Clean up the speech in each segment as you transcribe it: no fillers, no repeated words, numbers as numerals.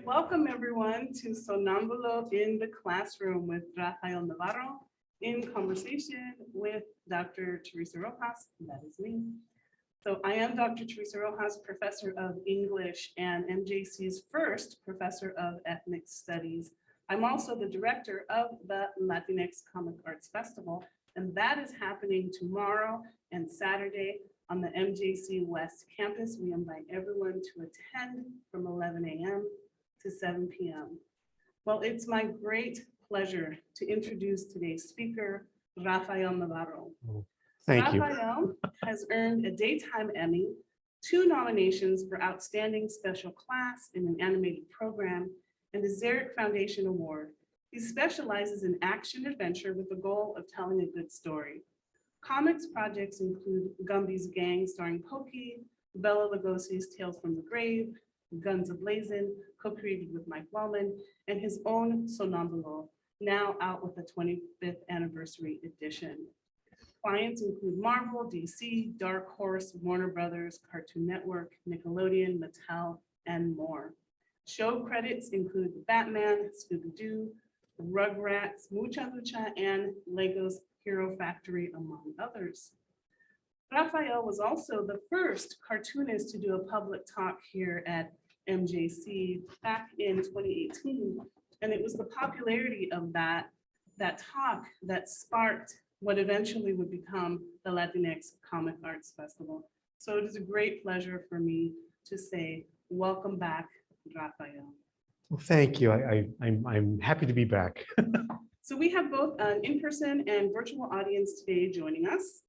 right, welcome everyone to Sonambulo in the Classroom with Rafael Navarro in conversation with Dr. Teresa Rojas, that is me. So I am Dr. Teresa Rojas, Professor of English and MJC's first Professor of Ethnic Studies. I'm also the director of the Latinx Comic Arts Festival, and that is happening tomorrow and Saturday on the MJC West Campus. We invite everyone to attend from 11 a.m. to 7 p.m. Well, it's my great pleasure to introduce today's speaker, Rafael Navarro. Thank you. Rafael has earned a Daytime Emmy, 2 nominations for Outstanding Special Class in an Animated Program, and a Xeric Foundation Award. He specializes in action adventure with the goal of telling a good story. Comics projects include Gumby's Gang starring Pokey, Bela Lugosi's Tales from the Grave, Guns Ablazing, co-created with Mike Wellman, and his own Sonambulo, now out with the 25th anniversary edition. Clients include Marvel, DC, Dark Horse, Warner Brothers, Cartoon Network, Nickelodeon, Mattel, and more. Show credits include Batman, Scooby-Doo, Rugrats, Mucha Lucha, and Lego's Hero Factory, among others. Rafael was also the first cartoonist to do a public talk here at MJC back in 2018. And it was the popularity of that talk that sparked what eventually would become the Latinx Comic Arts Festival. So it is a great pleasure for me to say, welcome back, Rafael. Well, thank you. I'm happy to be back. So we have both an in-person and virtual audience today joining us,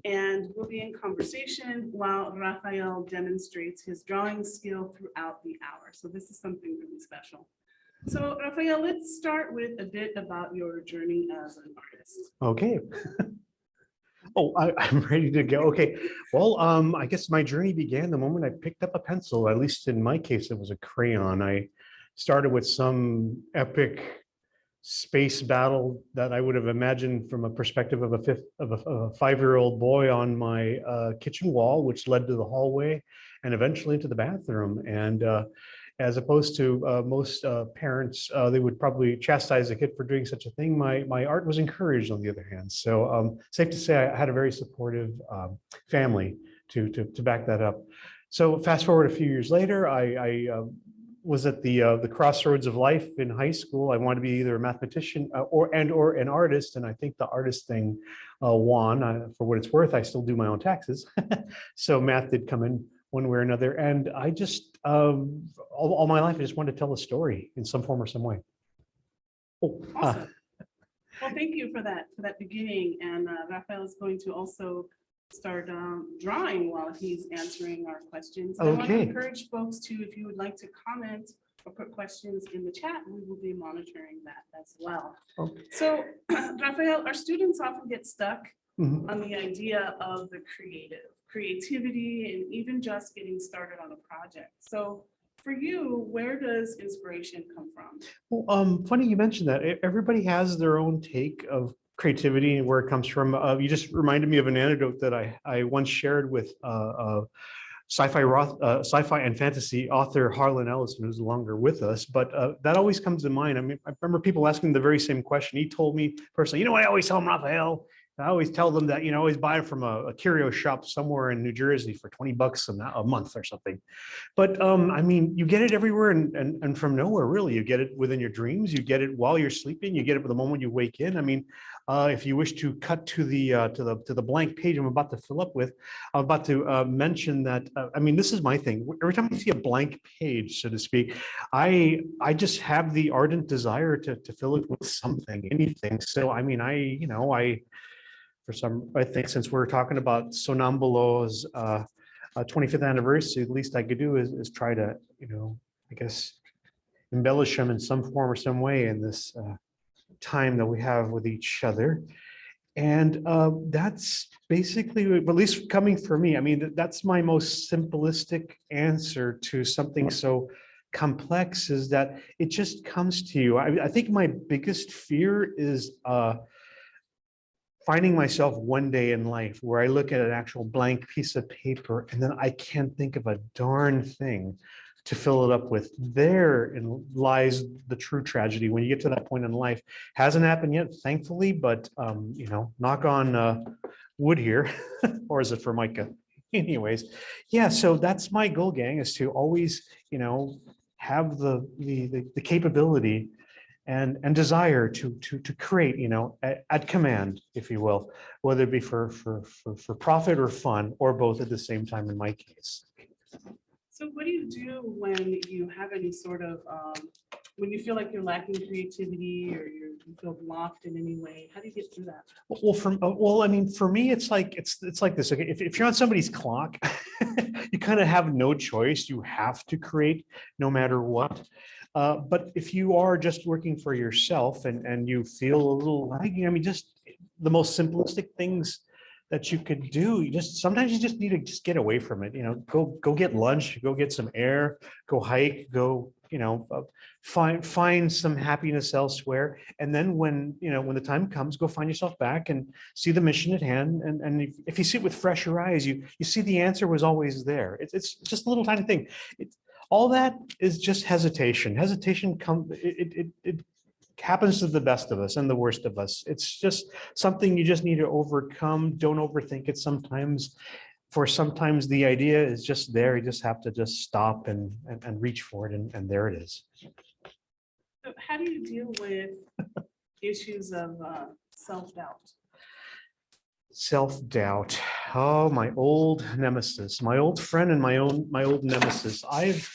and we'll be in conversation while Rafael demonstrates his drawing skill throughout the hour. So this is something really special. So Rafael, let's start with a bit about your journey as an artist. Okay. Oh, I'm ready to go. Okay. Well, I guess my journey began the moment I picked up a pencil. At least in my case, it was a crayon. I started with some epic space battle that I would have imagined from a perspective of a 5-year-old boy on my kitchen wall, which led to the hallway and eventually into the bathroom. And as opposed to most parents, they would probably chastise a kid for doing such a thing. My art was encouraged, on the other hand. So safe to say I had a very supportive family to back that up. So fast forward a few years later, I was at the crossroads of life in high school. I wanted to be either a mathematician or an artist, and I think the artist thing won. For what it's worth, I still do my own taxes, so math did come in one way or another. And I just all my life I just wanted to tell a story in some form or some way. Oh, awesome. Well, thank you for that beginning. And Rafael is going to also start drawing while he's answering our questions. Okay. I want to encourage folks to, if you would like to comment or put questions in the chat, we will be monitoring that as well. Okay. So Rafael, our students often get stuck Mm-hmm. on the idea of the creativity, and even just getting started on a project. So for you, where does inspiration come from? Well, funny you mentioned that. Everybody has their own take of creativity and where it comes from. You just reminded me of an anecdote that I once shared with sci-fi and fantasy author Harlan Ellison, who's no longer with us, but that always comes to mind. I mean, I remember people asking the very same question. He told me personally, you know what I always tell him, Rafael? I always tell them that, always buy it from a curio shop somewhere in New Jersey for $20 a month or something. But I mean, you get it everywhere and from nowhere, really. You get it within your dreams. You get it while you're sleeping. You get it the moment you wake in. I mean, if you wish to cut to the blank page I'm about to fill up with, I'm about to mention that. I mean, this is my thing. Every time I see a blank page, so to speak, I just have the ardent desire to fill it with something, anything. So I mean, I think since we're talking about Sonambulo's 25th anniversary, the least I could do is try to, I guess, embellish them in some form or some way in this time that we have with each other. And that's basically, at least coming for me, I mean, that's my most simplistic answer to something so complex, is that it just comes to you. I think my biggest fear is finding myself one day in life where I look at an actual blank piece of paper and then I can't think of a darn thing to fill it up with. Therein lies the true tragedy when you get to that point in life. Hasn't happened yet, thankfully, but knock on wood here, or is it for Micah? Anyways, yeah, so that's my goal, gang, is to always, have the capability and desire to create, at command, if you will, whether it be for profit or fun, or both at the same time in my case. So what do you do when you have any sort of, when you feel like you're lacking creativity or you feel blocked in any way? How do you get through that? Well, I mean, for me, it's like this. Okay, if you're on somebody's clock, you kind of have no choice. You have to create no matter what. But if you are just working for yourself and you feel a little lagging, I mean, just the most simplistic things that you could do, sometimes you just need to just get away from it. Go get lunch, go get some air, go hike, go, find some happiness elsewhere. And then when the time comes, go find yourself back and see the mission at hand. And if you see it with fresher eyes, you see the answer was always there. It's just a little tiny thing. All that is just hesitation. Hesitation it happens to the best of us and the worst of us. It's just something you just need to overcome. Don't overthink it sometimes. Sometimes the idea is just there. You just have to just stop and reach for it. And there it is. So how do you deal with issues of self-doubt? Self-doubt. Oh, my old nemesis, my old friend and my old nemesis. I've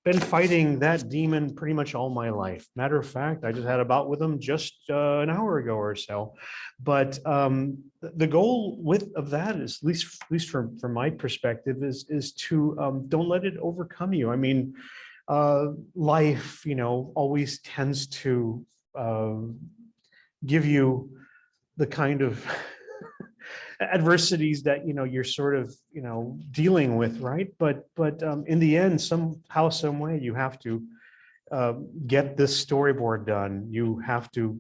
been fighting that demon pretty much all my life. Matter of fact, I just had a bout with him just an hour ago or so. But the goal of that is, at least from my perspective, is to don't let it overcome you. I mean, life, always tends to give you the kind of adversities that you're sort of dealing with, right? But in the end, somehow, some way, you have to get this storyboard done. You have to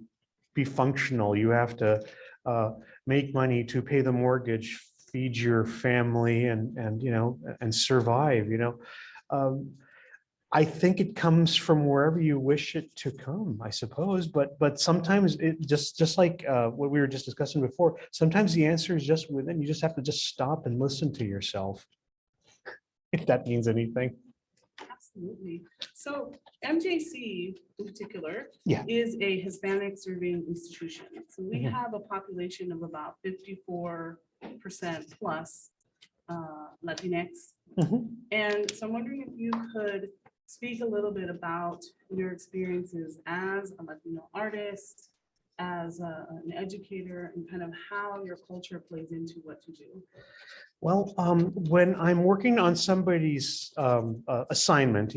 be functional. You have to make money to pay the mortgage, feed your family, and survive. I think it comes from wherever you wish it to come, I suppose. But sometimes it just like what we were just discussing before, sometimes the answer is just within. You just have to just stop and listen to yourself, if that means anything. Absolutely. So MJC in particular Yeah. is a Hispanic serving institution. So we Mhm. have a population of about 54% plus Latinx. Mhm. And so I'm wondering if you could speak a little bit about your experiences as a Latino artist, as an educator, and kind of how your culture plays into what you do. Well, when I'm working on somebody's assignment,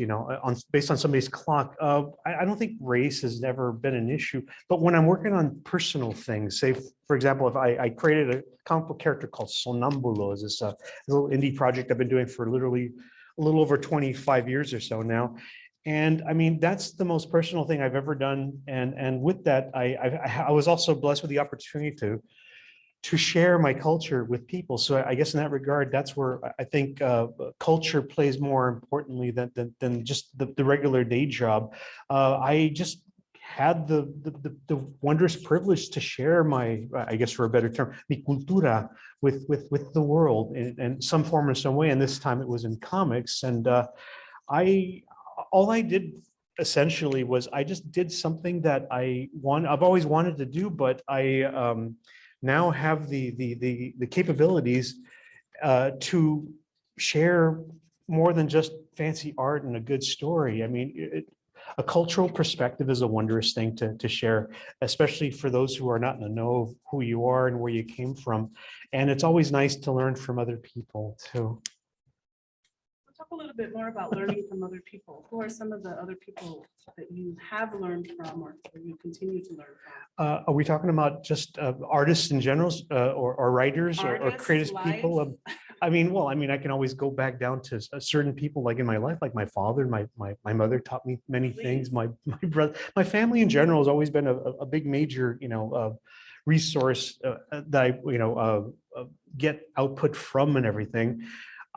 based on somebody's clock, I don't think race has ever been an issue. But when I'm working on personal things, say, for example, if I created a comic book character called Sonambulo, this little indie project I've been doing for literally a little over 25 years or so now. And I mean, that's the most personal thing I've ever done. And with that, I was also blessed with the opportunity to share my culture with people. So I guess in that regard, that's where I think culture plays more importantly than just the regular day job. I just had the wondrous privilege to share my, I guess for a better term, mi cultura with the world in some form or some way. And this time it was in comics. And all I did essentially was I just did something that I've always wanted to do, but I now have the capabilities to share more than just fancy art and a good story. I mean, a cultural perspective is a wondrous thing to share, especially for those who are not in the know of who you are and where you came from. And it's always nice to learn from other people too. Talk a little bit more about learning from other people. Who are some of the other people that you have learned from or you continue to learn from? Are we talking about just artists in general, or writers, or Artists, creative people? life. I mean, I can always go back down to certain people, like in my life, like my father, my mother taught me many things. Please. My brother, my family in general has always been a big major, resource that I, get output from and everything.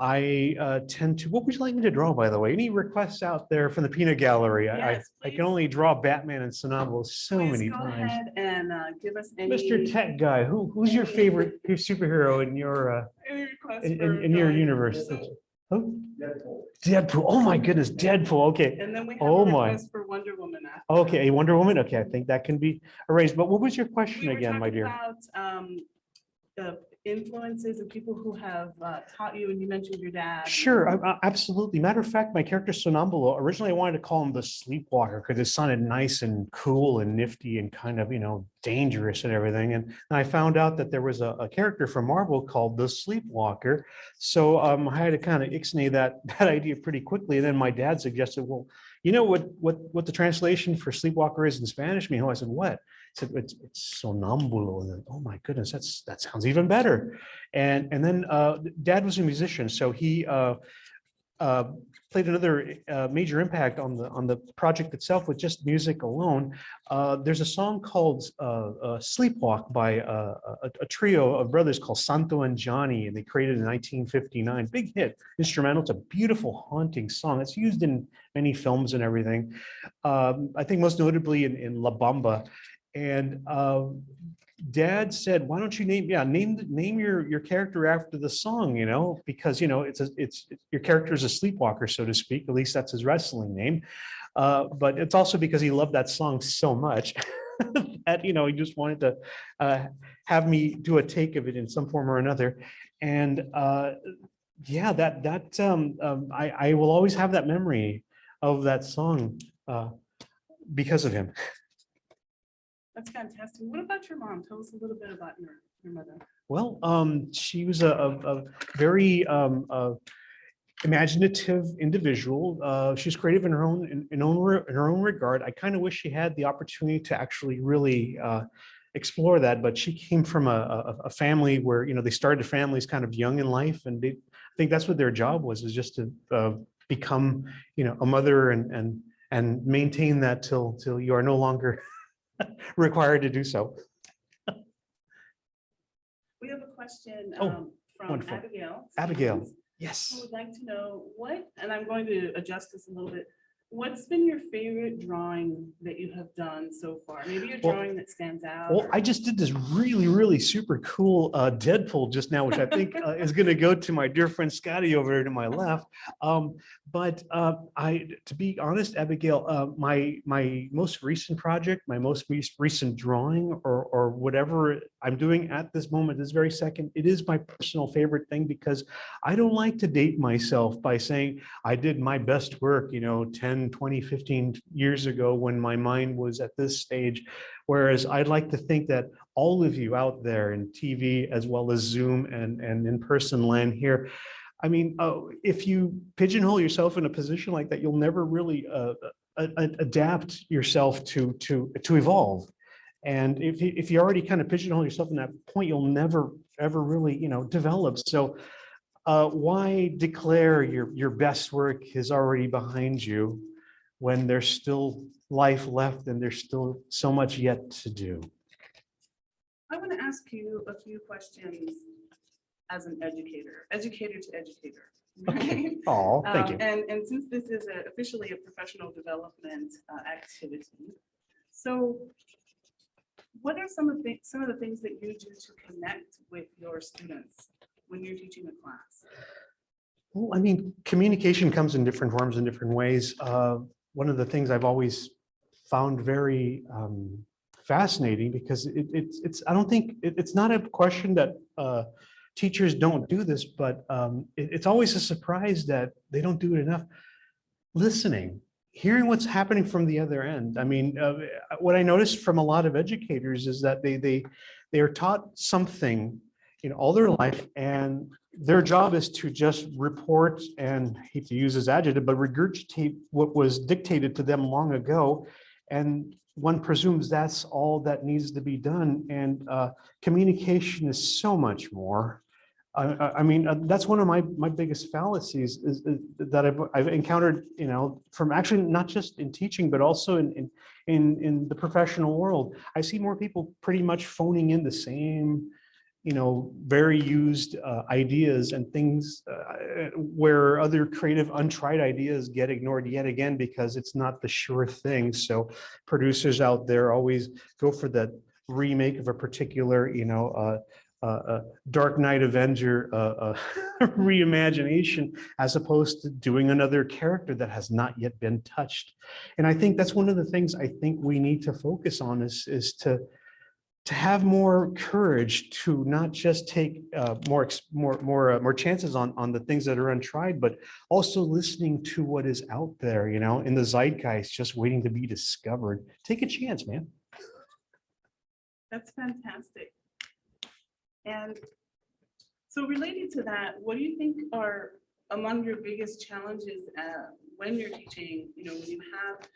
I tend to, what would you like me to draw, by the way? Any requests out there from the peanut gallery? Yes, I can please. only draw Batman and Somnambule so Please many go times. ahead and give us Mr. Tech Guy, who's your any- favorite your superhero in your any requests in your drawing. universe? Who? Deadpool. Oh my goodness, Deadpool. Okay. And then we have Oh a my. request for Wonder Woman after. Okay, a Wonder Woman. Okay, I think that can be arranged. But what was your question We were again, my talking dear? about the influences and people who have taught you, and you mentioned your dad. Sure, absolutely. Matter of fact, my character Sonambulo, originally I wanted to call him the Sleepwalker because it sounded nice and cool and nifty and kind of, dangerous and everything. And I found out that there was a character from Marvel called the Sleepwalker. So I had to kind of ixnay that idea pretty quickly. And then my dad suggested, well, you know what the translation for Sleepwalker is in Spanish, mijo? I said, what? He said, it's sonambulo. And then, oh my goodness, that sounds even better. And then Dad was a musician, so he played another major impact on the project itself with just music alone. There's a song called Sleepwalk by a trio of brothers called Santo and Johnny, and they created it in 1959. Big hit, instrumental. It's a beautiful, haunting song. It's used in many films and everything. I think most notably in La Bamba. And Dad said, why don't you name your character after the song, because it's your character is a sleepwalker, so to speak. At least that's his wrestling name. But it's also because he loved that song so much that he just wanted to have me do a take of it in some form or another. And yeah, I will always have that memory of that song because of him. That's fantastic. What about your mom? Tell us a little bit about your mother. Well, she was a very imaginative individual. She's creative in her own regard. I kind of wish she had the opportunity to actually really explore that, but she came from a family where they started families kind of young in life, and I think that's what their job was, is just to become a mother and maintain that till you are no longer required to do so. We have a question Oh, from wonderful. Abigail. Abigail, Stevens, yes. who would like to know and I'm going to adjust this a little bit. What's been your favorite drawing that you have done so far? Maybe a drawing that stands out. Well, I just did this really super cool Deadpool just now, which I think is going to go to my dear friend Scotty over there to my left. But to be honest, Abigail, my most recent project, my most recent drawing, or whatever I'm doing at this moment, this very second, it is my personal favorite thing, because I don't like to date myself by saying I did my best work, 10, 20, 15 years ago when my mind was at this stage. Whereas I'd like to think that all of you out there in TV, as well as Zoom and in-person land here, I mean, if you pigeonhole yourself in a position like that, you'll never really adapt yourself to evolve. And if you already kind of pigeonhole yourself in that point, you'll never ever really develop. So why declare your best work is already behind you when there's still life left and there's still so much yet to do? I want to ask you a few questions as an educator to educator. Okay. Oh, thank you. And since this is officially a professional development activity, so what are some of the things that you do to connect with your students when you're teaching a class? Well, I mean, communication comes in different forms and different ways. One of the things I've always found very fascinating, because I don't think it's not a question that teachers don't do this, but it's always a surprise that they don't do it enough. Listening, hearing what's happening from the other end. I mean, what I noticed from a lot of educators is that they are taught something all their life, and their job is to just report, and I hate to use this adjective, but regurgitate what was dictated to them long ago. And one presumes that's all that needs to be done. And communication is so much more. I mean, that's one of my biggest fallacies is that I've encountered, from actually not just in teaching, but also in the professional world. I see more people pretty much phoning in the same very used ideas and things where other creative untried ideas get ignored yet again because it's not the sure thing. So producers out there always go for that remake of a particular, Dark Knight Avenger reimagination, as opposed to doing another character that has not yet been touched. And I think that's one of the things I think we need to focus on is to have more courage to not just take more chances on the things that are untried, but also listening to what is out there, in the zeitgeist, just waiting to be discovered. Take a chance, man. That's fantastic. And so related to that, what do you think are among your biggest challenges when you're teaching, when you have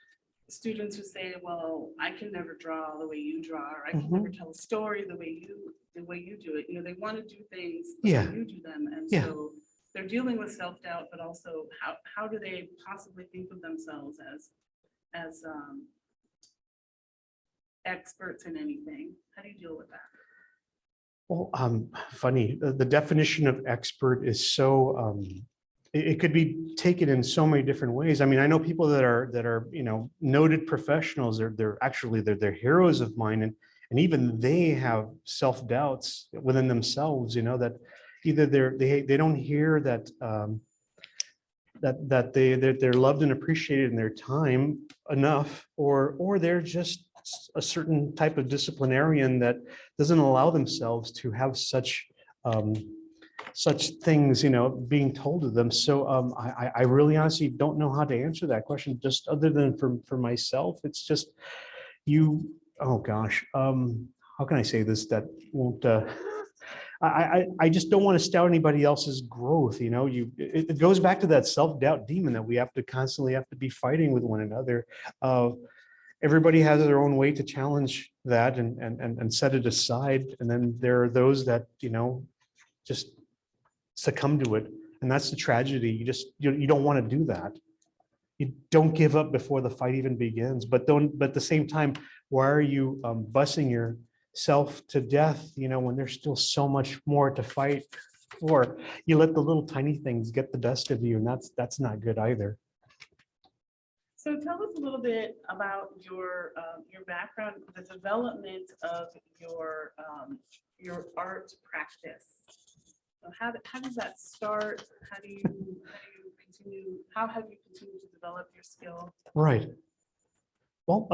students who say, well, I can never draw the way you draw, or I can never tell a story the way you do it. They want to do things the way you do them. And so they're dealing with self-doubt, but also how do they possibly think of themselves as experts in anything? How do you deal with that? Well, funny, the definition of expert is so, it could be taken in so many different ways. I mean, I know people that are noted professionals. They're heroes of mine, and even they have self-doubts within themselves. That either they don't hear that that they're loved and appreciated in their time enough, or they're just a certain type of disciplinarian that doesn't allow themselves to have such things, being told to them. So I really honestly don't know how to answer that question, just other than for myself. It's just oh gosh, how can I say this that won't, I just don't want to stout anybody else's growth. It goes back to that self-doubt demon that we have to constantly be fighting with one another. Everybody has their own way to challenge that and set it aside. And then there are those that, just succumb to it. And that's the tragedy. You don't want to do that. You don't give up before the fight even begins. But at the same time, why are you busing yourself to death, when there's still so much more to fight for? You let the little tiny things get the best of you, and that's not good either. So tell us a little bit about your background, the development of your art practice. So how does that start? How have you continued to develop your skill? Right. Well,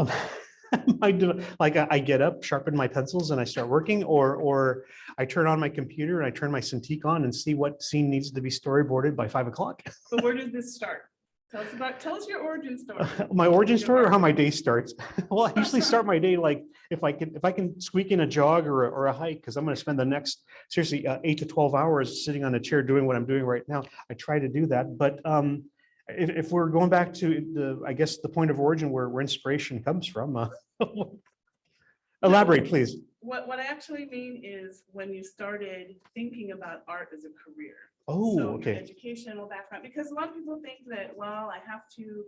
I get up, sharpen my pencils, and I start working, or I turn on my computer and I turn my Cintiq on and see what scene needs to be storyboarded by 5 o'clock. But where did this start? Tell us your origin story. My origin story, or how my day starts. Well, I usually start my day like if I can squeak in a jog or a hike, because I'm going to spend the next seriously 8 to 12 hours sitting on a chair doing what I'm doing right now. I try to do that, but if we're going back to I guess the point of origin where inspiration comes from, elaborate, please. What I actually mean is when you started thinking about art as a career. Oh, so okay. Your educational background, because a lot of people think that, well, I have to,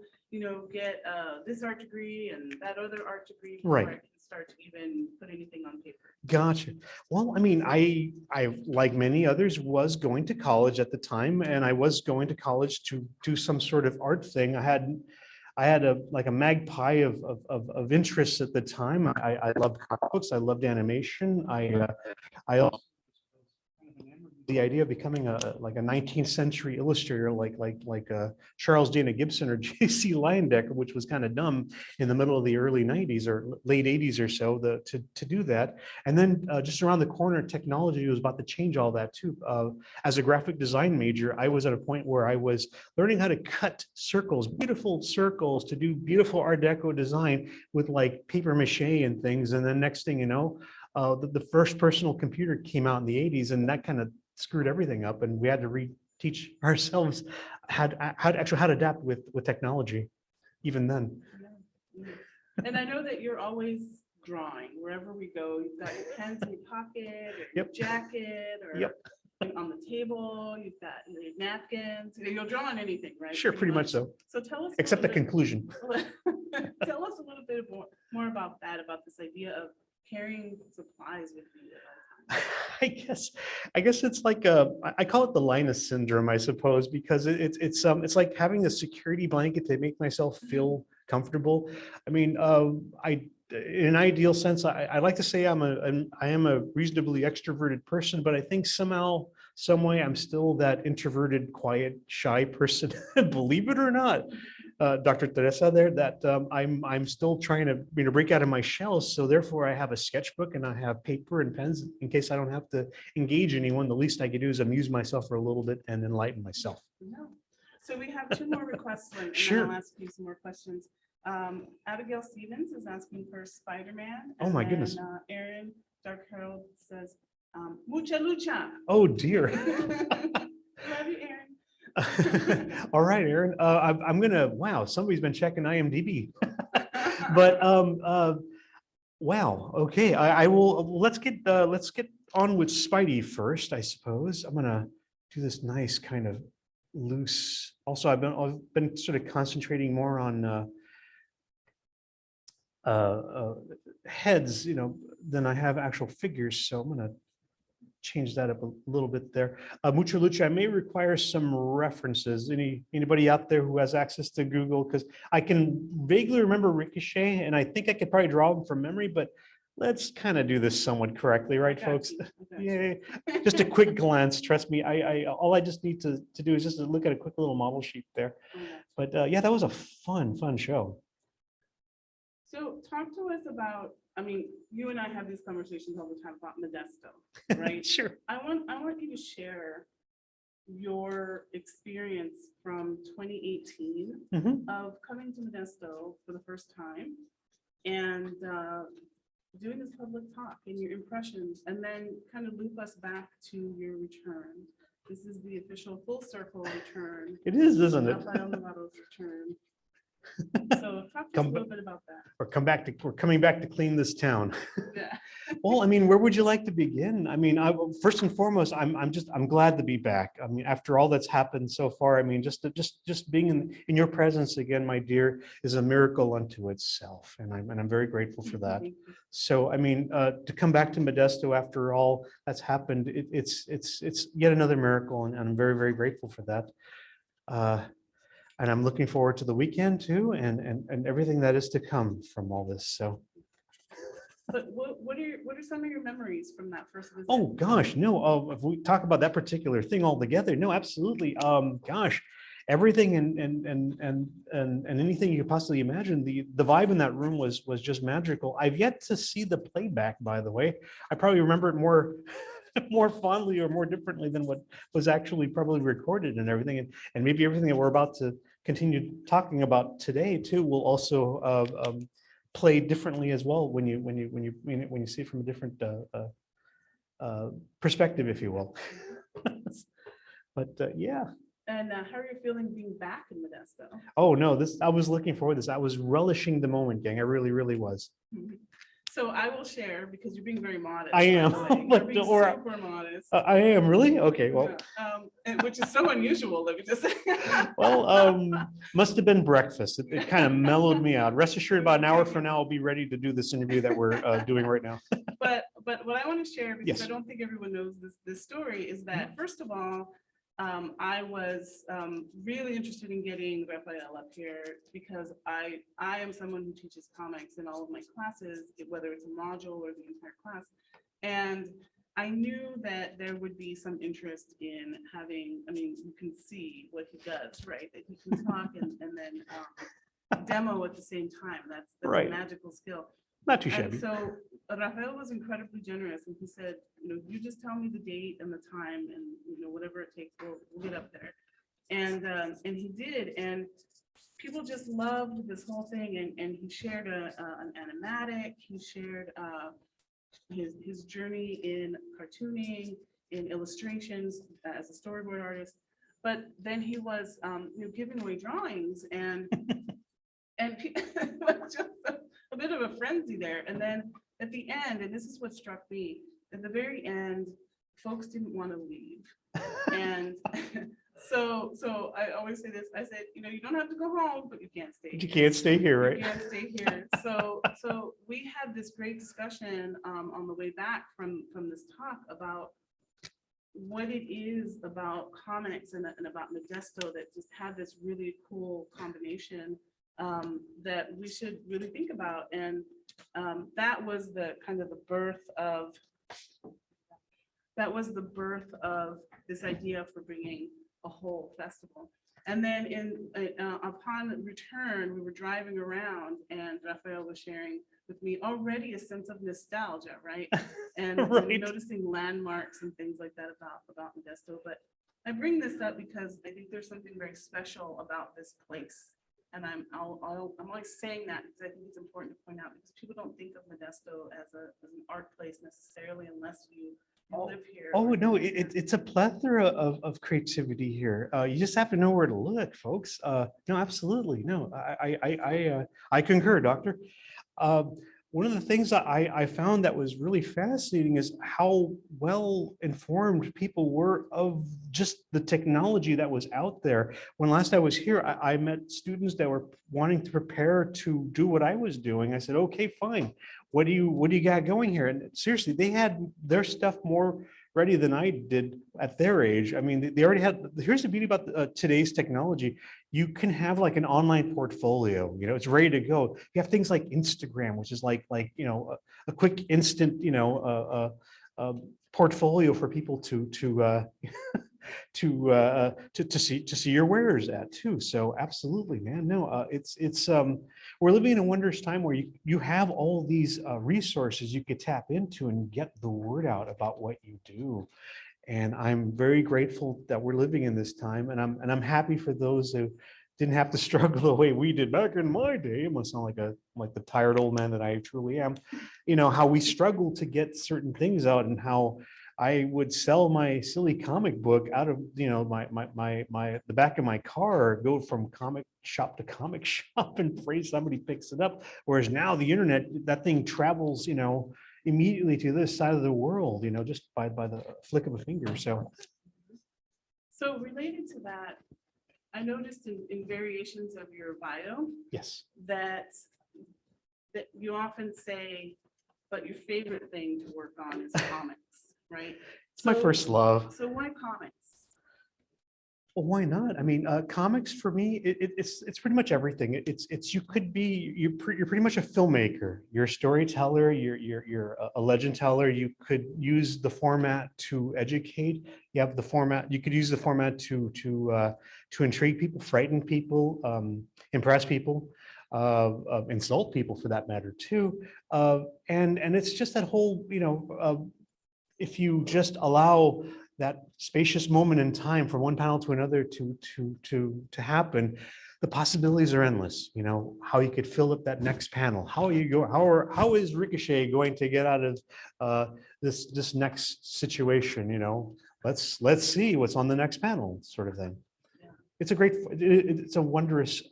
get this art degree and that other art degree before I can start to even put anything on paper. Gotcha. Well, I mean, I like many others was going to college at the time, and I was going to college to do some sort of art thing. I had a magpie of interests at the time. I loved comic books. I loved animation. I also the idea of becoming a 19th century illustrator like Charles Dana Gibson or J.C. Leyendecker, which was kind of dumb in the middle of the early 90s or late 80s or so to do that. And then just around the corner, technology was about to change all that too. As a graphic design major, I was at a point where I was learning how to cut circles, beautiful circles, to do beautiful Art Deco design with like paper mache and things. And then next thing you know, the first personal computer came out in the 80s, and that kind of screwed everything up, and we had to reteach ourselves how to adapt with technology even then. And I know that you're always drawing wherever we go. You've got your pens in your pocket or your jacket or on the table. You've got your napkins. You'll draw on anything, right? Sure, pretty much so. So tell us, except the conclusion. Tell us a little bit more about that, about this idea of carrying supplies with you at all times? I guess it's like I call it the Linus syndrome, I suppose, because it's like having a security blanket to make myself feel comfortable. I mean, in an ideal sense, I like to say I am a reasonably extroverted person, but I think somehow, some way, I'm still that introverted, quiet, shy person. Believe it or not, Dr. Teresa, there that I'm still trying to break out of my shell. So therefore, I have a sketchbook and I have paper and pens in case I don't have to engage anyone. The least I could do is amuse myself for a little bit and enlighten myself. No. So we have two more requests, and then Sure. I'll ask you some more questions. Abigail Stevens is asking for Spider-Man. Oh, my goodness. Aaron Dark Harold says, Mucha Lucha. Oh dear. Love you, Aaron. All right, Aaron. I'm gonna. Wow, somebody's been checking IMDb. But wow. Okay, I will. Let's get on with Spidey first, I suppose. I'm gonna do this nice kind of loose. Also, I've been sort of concentrating more on heads, than I have actual figures. So I'm gonna change that up a little bit there. Mucha Lucha, I may require some references. Anybody out there who has access to Google? Because I can vaguely remember Ricochet, and I think I could probably draw them from memory, but let's kind of do this somewhat correctly, right, I got folks? you, I got you. Yeah, just a quick glance. Trust me, all I just need to do is just to look at a quick little model sheet there. Oh, yeah. But yeah, that was a fun show. So talk to us about, I mean, you and I have these conversations all the time about Modesto, right? Sure. I want you to share your experience from 2018 Mhm. of coming to Modesto for the first time and doing this public talk and your impressions, and then kind of loop us back to your return. This is the official full circle return. It is, isn't it? Rafael Navarro's return. So talk to us a Come little bit about that. We're coming back to clean this town. Yeah. Well, I mean, where would you like to begin? I mean, first and foremost, I'm glad to be back. I mean, after all that's happened so far, I mean, just being in your presence again, my dear, is a miracle unto itself, and I'm very grateful for that. So, I mean, to come back to Modesto after all that's happened, it's yet another miracle, and I'm very, very grateful for that. And I'm looking forward to the weekend too, and everything that is to come from all this. So. But what are some of your memories from that first visit? Oh gosh, no. If we talk about that particular thing altogether, no, absolutely. Gosh, everything and anything you could possibly imagine. The vibe in that room was just magical. I've yet to see the playback, by the way. I probably remember it more more fondly or more differently than what was actually probably recorded and everything. And maybe everything that we're about to continue talking about today too will also play differently as well when you see it from a different perspective, if you will. But yeah. And how are you feeling being back in Modesto? Oh no, I was looking forward to this. I was relishing the moment, gang. I really, really was. So I will share because you're being very modest. I am. You're being super modest. I am really okay. Well, and which is so unusual. Let me just say. Well, must have been breakfast. It kind of mellowed me out. Rest assured, about an hour from now, I'll be ready to do this interview that we're doing right now. But what I want to share, because Yes. I don't think everyone knows this story, is that first of all, I was really interested in getting Rafael up here because I am someone who teaches comics in all of my classes, whether it's a module or the entire class. And I knew that there would be some interest in having, I mean, you can see what he does, right? That he can talk and then demo at the same time. That's Right. a magical skill. Not too And shabby. so Rafael was incredibly generous, and he said, you just tell me the date and the time, and whatever it takes, we'll get up there. And he did, and people just loved this whole thing. And he shared an animatic. He shared his journey in cartooning, in illustrations as a storyboard artist. But then he was giving away drawings, and it was just a bit of a frenzy there. And then at the end, and this is what struck me, at the very end, folks didn't want to leave. And So I always say this, I said, you don't have to go home, but you can't stay You here. can't stay here, You right? can't stay here. So we had this great discussion on the way back from this talk about what it is about comics and about Modesto that just had this really cool combination that we should really think about. And that was the kind of the birth of this idea for bringing a whole festival. And then upon return, we were driving around and Raphael was sharing with me already a sense of nostalgia, right? And Right. noticing landmarks and things like that about Modesto. But I bring this up because I think there's something very special about this place. And I'm always saying that because I think it's important to point out because people don't think of Modesto as an art place necessarily unless you live here. Oh, or no, live here. it's a plethora of creativity here. You just have to know where to look, folks. No, absolutely. No, I concur, Doctor. One of the things that I found that was really fascinating is how well informed people were of just the technology that was out there. When last I was here, I met students that were wanting to prepare to do what I was doing. I said, okay, fine. What do you got going here? And seriously, they had their stuff more ready than I did at their age. I mean, they already had, here's the beauty about today's technology. You can have like an online portfolio, it's ready to go. You have things like Instagram, which is like, a quick instant, portfolio for people to see your wares at too. So absolutely, man. No, it's we're living in a wondrous time where you have all these resources you could tap into and get the word out about what you do. And I'm very grateful that we're living in this time, and I'm happy for those who didn't have to struggle the way we did back in my day. It must sound like the tired old man that I truly am. How we struggled to get certain things out, and how I would sell my silly comic book out of the back of my car, go from comic shop to comic shop and pray somebody picks it up. Whereas now the internet, that thing travels, immediately to this side of the world, just by the flick of a finger. So related to that, I noticed in variations of your bio yes. that you often say, but your favorite thing to work on is comics, right? It's my first love. So why comics? Well, why not? I mean, comics for me, it's pretty much everything. You're pretty much a filmmaker. You're a storyteller. You're a legend teller. You could use the format to educate. You have the format. You could use the format to intrigue people, frighten people, impress people, insult people for that matter too. And it's just that whole, if you just allow that spacious moment in time from one panel to another to happen, the possibilities are endless. How you could fill up that next panel. How is Ricochet going to get out of this next situation? Let's see what's on the next panel, sort of thing. Yeah. It's a wondrous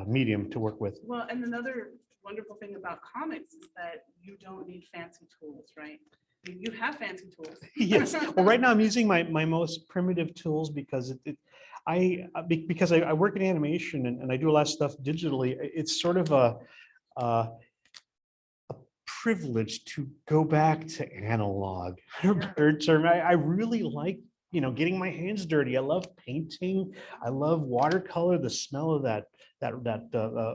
medium to work with. Well, and another wonderful thing about comics is that you don't need fancy tools, right? You have fancy tools. Yes. Well, right now I'm using my most primitive tools because I work in animation and I do a lot of stuff digitally. It's sort of a privilege to go back to analog. I really like, getting my hands dirty. I love painting. I love watercolor, the smell of that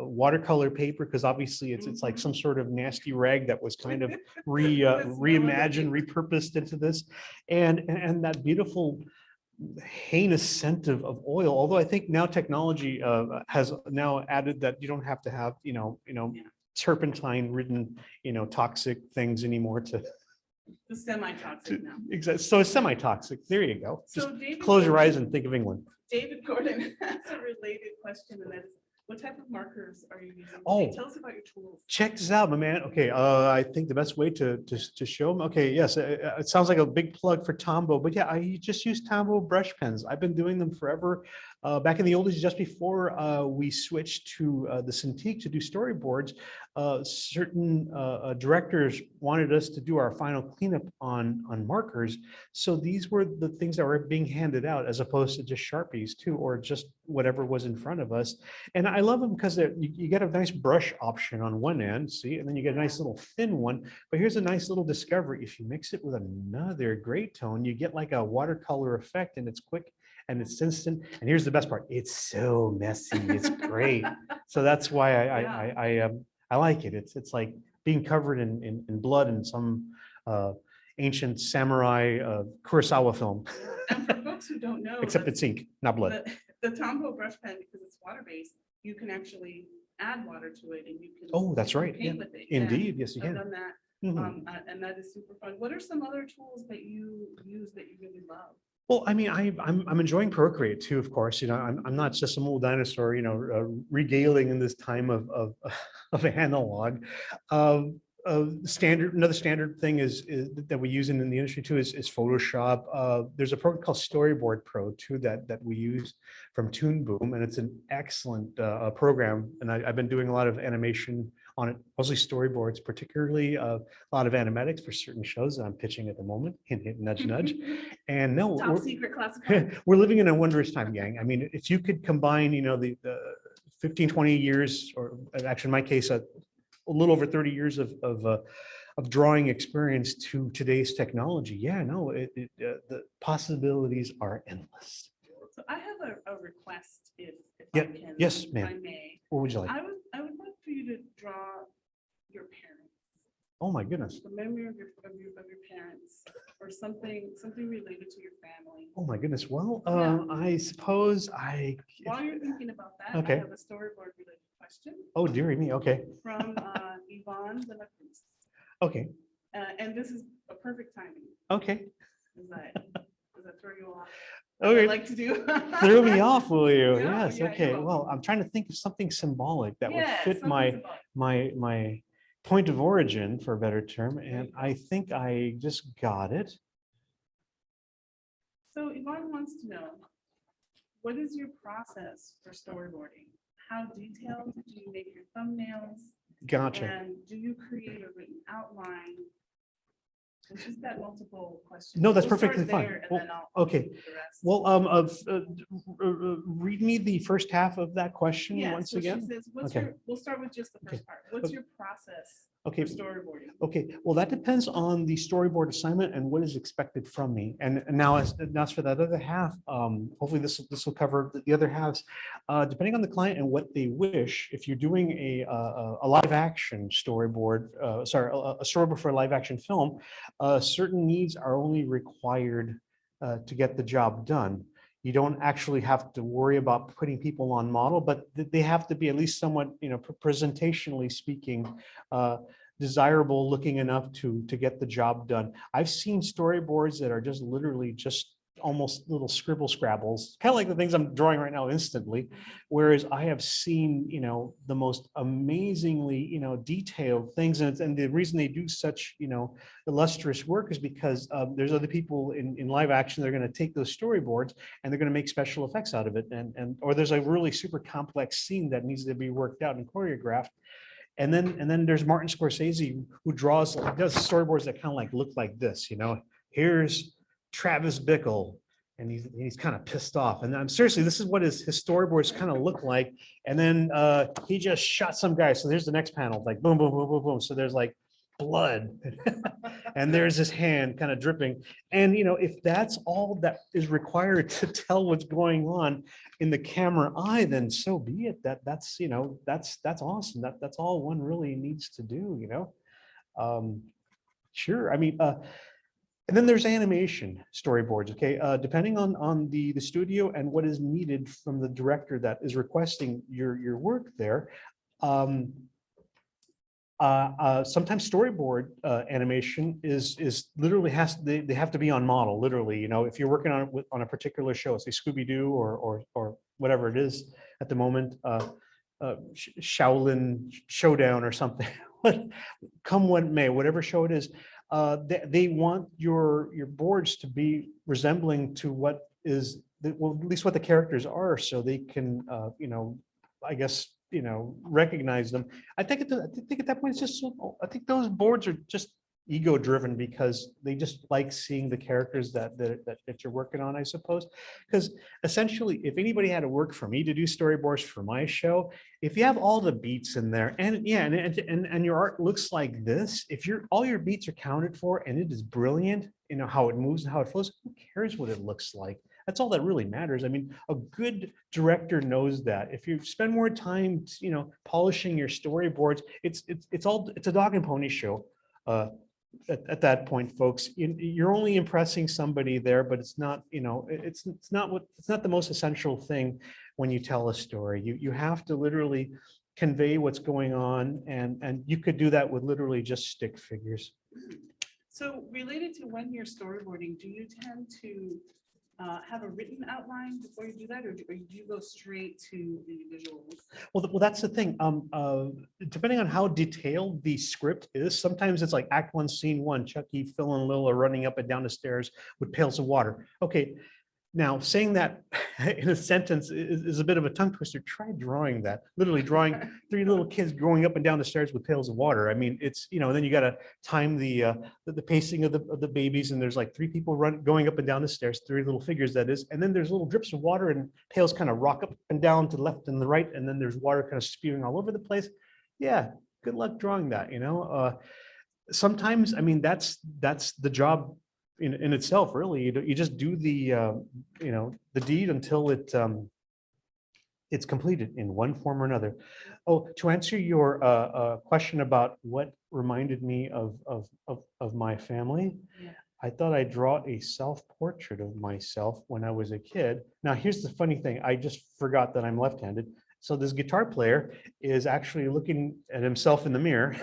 watercolor paper, because obviously it's like some sort of nasty rag that was kind of reimagined, repurposed into this, and that beautiful heinous scent of oil. Although I think now technology has now added that you don't have to have turpentine ridden toxic things anymore to. The semi-toxic now. Exactly. So it's semi-toxic. There you go. So just close your eyes and think of England. David Gordon has a related question, and that's, what type of markers are you using? Oh, tell us about your tools. Check this out, my man. Okay, I think the best way to show them. Okay, yes, it sounds like a big plug for Tombow, but yeah, I just use Tombow brush pens. I've been doing them forever. Back in the old days, just before we switched to the Cintiq to do storyboards, certain directors wanted us to do our final cleanup on markers. So these were the things that were being handed out as opposed to just Sharpies too, or just whatever was in front of us. And I love them because you get a nice brush option on one end, see, and then you get a nice little thin one. But here's a nice little discovery. If you mix it with another gray tone, you get like a watercolor effect, and it's quick and it's instant. And here's the best part: it's so messy. It's great. So that's why I like it. It's like being covered in blood in some ancient samurai Kurosawa film. And for folks who don't know, Except it's ink, not blood. the Tombow brush pen, because it's water-based, you can actually add water to it and you can. Oh, that's right. paint Yeah. with it. Indeed, yes, you I've can. done that, Mhm. and that is super fun. What are some other tools that you use that you really love? Well, I mean, I'm enjoying Procreate too, of course. You know, I'm not just some old dinosaur, you know, regaling in this time of of analog. Another standard thing is that we use in the industry too is Photoshop. There's a program called Storyboard Pro too that we use from Toon Boom, and it's an excellent program. And I've been doing a lot of animation on it, mostly storyboards, particularly a lot of animatics for certain shows that I'm pitching at the moment. Hint, hint, nudge, nudge. And no, Top secret classified. we're living in a wondrous time, gang. I mean, if you could combine, you know, the 15, 20 years, or actually in my case, a little over 30 years of drawing experience to today's technology. Yeah, no, the possibilities are endless. So I have a request if Yeah, I can. yes, if ma'am. I may. What would you like? I would like for you to draw your parents, Oh, my goodness. the memory of your parents, or something related to your family. Oh, my goodness. Well, Yeah. I suppose While you're thinking about that, Okay. I have a storyboard related question oh, dearie me. Okay. from Yvonne de la Cruz. Okay. And this is a perfect timing. Okay. Does that throw you off? Okay. I like to do. Throw me off, will you? Yeah, Yes. yeah, you're Okay. welcome. Well, I'm trying to think of something symbolic that would Yeah, fit something my symbolic. my point of origin, for a better term, There and you go. I think I just got it. So Yvonne wants to know, what is your process for storyboarding? How detailed do you make your thumbnails? Gotcha. And do you create a written outline? And she's got multiple questions. No, that's We'll start perfectly fine. there, and Well, then I'll okay. do the rest. Well, read me the first half of that question Yeah, once so she again. says, Okay. we'll start with just the Okay. first part. What's Okay. your process Okay. for storyboarding? Okay, well, that depends on the storyboard assignment and what is expected from me. And now as for that other half, hopefully this will cover the other halves. Depending on the client and what they wish, if you're doing a live action storyboard, a storyboard for a live action film, certain needs are only required to get the job done. You don't actually have to worry about putting people on model, but they have to be at least somewhat, you know, presentationally speaking, desirable looking enough to get the job done. I've seen storyboards that are just literally just almost little scribble scrabbles, kind of like the things I'm drawing right now instantly. Whereas I have seen, you know, the most amazingly, you know, detailed things. And the reason they do such, you know, illustrious work is because there's other people in live action. They're going to take those storyboards and they're going to make special effects out of it. Or there's a really super complex scene that needs to be worked out and choreographed. And then there's Martin Scorsese, who does storyboards that kind of like look like this, you know. Here's Travis Bickle, and he's kind of pissed off. And I'm seriously, this is what his storyboards kind of look like. And then he just shot some guy. So there's the next panel, like boom, boom, boom, boom, boom. So there's like blood, and there's his hand kind of dripping. And you know, if that's all that is required to tell what's going on in the camera eye, then so be it. That's you know, that's awesome. That's all one really needs to do. You know, sure. I mean. And then there's animation storyboards, okay? Depending on the studio and what is needed from the director that is requesting your work there. Sometimes storyboard animation is literally they have to be on model, literally. You know, if you're working on a particular show, say Scooby-Doo or whatever it is at the moment, Shaolin Showdown or something, come what may, whatever show it is. They want your boards to be resembling to what well, at least what the characters are, so they can, I guess, recognize them. I think at that point, it's just, I think those boards are just ego driven because they just like seeing the characters that you're working on, I suppose. Because essentially, if anybody had to work for me to do storyboards for my show, if you have all the beats in there, and yeah, and your art looks like this, if all your beats are counted for and it is brilliant, how it moves and how it flows, who cares what it looks like? That's all that really matters. I mean, a good director knows that. If you spend more time, polishing your storyboards, it's a dog and pony show. At that point, folks, you're only impressing somebody there, but it's not, it's not the most essential thing when you tell a story. You have to literally convey what's going on, and you could do that with literally just stick figures. So related to when you're storyboarding, do you tend to have a written outline before you do that, or do you go straight to the visuals? Well, that's the thing. Depending on how detailed the script is, sometimes it's like Act 1, Scene 1, Chucky, Phil, and Lil are running up and down the stairs with pails of water. Okay, now saying that in a sentence is a bit of a tongue twister. Try drawing that. Literally drawing 3 little kids going up and down the stairs with pails of water. I mean, it's, then you got to time the pacing of the babies, and there's like 3 people going up and down the stairs, 3 little figures, that is, and then there's little drips of water, and pails kind of rock up and down to the left and the right, and then there's water kind of spewing all over the place. Yeah, good luck drawing that. Sometimes, I mean, that's the job in itself, really. You just do the deed until it's completed in one form or another. Oh, to answer your question about what reminded me of my family, Yeah. I thought I'd draw a self-portrait of myself when I was a kid. Now, here's the funny thing. I just forgot that I'm left-handed. So this guitar player is actually looking at himself in the mirror.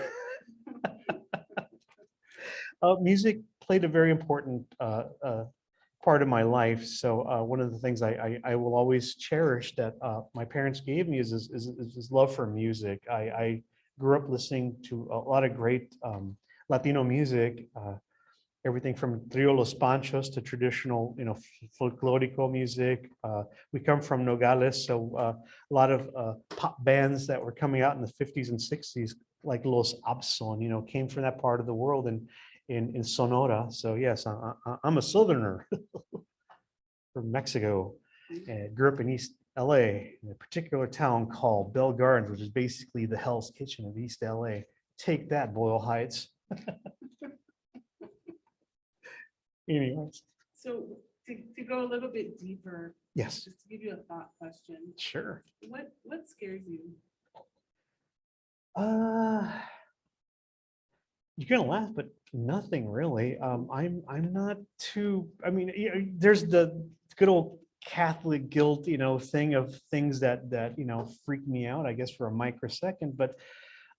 Music played a very important part of my life. So one of the things I will always cherish that my parents gave me is love for music. I grew up listening to a lot of great Latino music, everything from Trio Los Panchos to traditional, folklorico music. We come from Nogales, so a lot of pop bands that were coming out in the 50s and 60s, like Los Abson, came from that part of the world, and in Sonora. So yes, I'm a Southerner from Mexico, and grew up in East LA, in a particular town called Bell Gardens, which is basically the Hell's Kitchen of East LA. Take that, Boyle Heights. Anyways. So to go a little bit deeper, Yes. just to give you a thought question, Sure. what scares you? You're gonna laugh, but nothing really. I'm not too. I mean, there's the good old Catholic guilt, thing of things that freak me out, I guess, for a microsecond. But